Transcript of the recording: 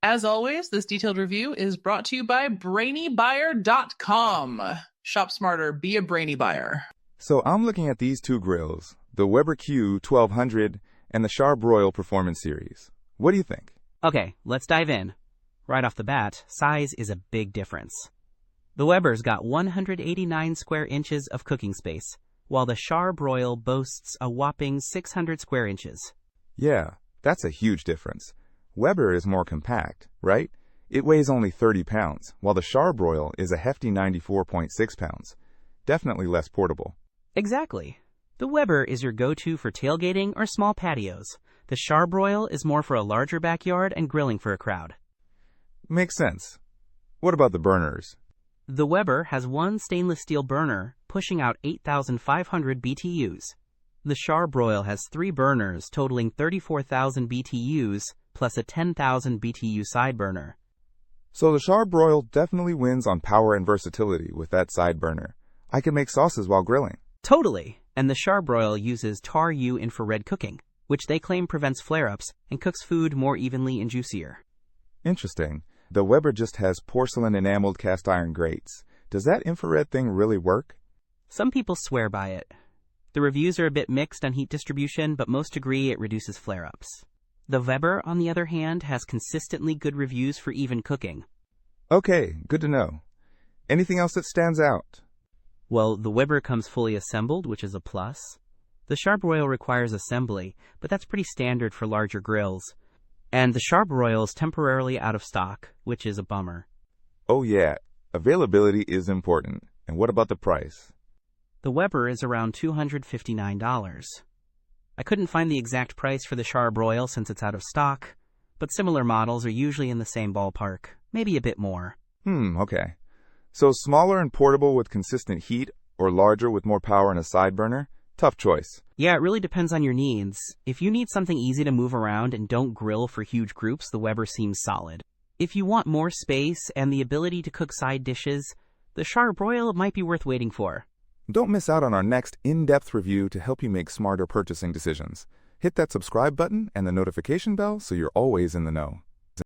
As always, this detailed review is brought to you by BrainyBuyer.com. Shop smarter, be a brainy buyer. So I'm looking at these two grills, the Weber Q1200 and the Char-Broil Performance Series. What do you think? Okay, let's dive in. Right off the bat, size is a big difference. The Weber's got 189 square inches of cooking space, while the Char-Broil boasts a whopping 600 square inches. Yeah, that's a huge difference. Weber is more compact, right? It weighs only 30 pounds, while the Char-Broil is a hefty 94.6 pounds. Definitely less portable. Exactly. The Weber is your go-to for tailgating or small patios. The Char-Broil is more for a larger backyard and grilling for a crowd. Makes sense. What about the burners? The Weber has one stainless steel burner, pushing out 8,500 BTUs. The Char-Broil has 3 burners totaling 34,000 BTUs, plus a 10,000 BTU side burner. So the Char-Broil definitely wins on power and versatility with that side burner. I can make sauces while grilling. Totally! And the Char-Broil uses Tar-U infrared cooking, which they claim prevents flare-ups and cooks food more evenly and juicier. Interesting. The Weber just has porcelain enameled cast iron grates. Does that infrared thing really work? Some people swear by it. The reviews are a bit mixed on heat distribution, but most agree it reduces flare-ups. The Weber, on the other hand, has consistently good reviews for even cooking. Okay, good to know. Anything else that stands out? Well, the Weber comes fully assembled, which is a plus. The Char-Broil requires assembly, but that's pretty standard for larger grills. And the Char-Broil is temporarily out of stock, which is a bummer. Oh yeah, availability is important. And what about the price? The Weber is around $259. I couldn't find the exact price for the Char-Broil since it's out of stock, but similar models are usually in the same ballpark, maybe a bit more. Okay. So smaller and portable with consistent heat, or larger with more power and a side burner? Tough choice. Yeah, it really depends on your needs. If you need something easy to move around and don't grill for huge groups, the Weber seems solid. If you want more space and the ability to cook side dishes, the Char-Broil might be worth waiting for. Don't miss out on our next in-depth review to help you make smarter purchasing decisions. Hit that subscribe button and the notification bell so you're always in the know.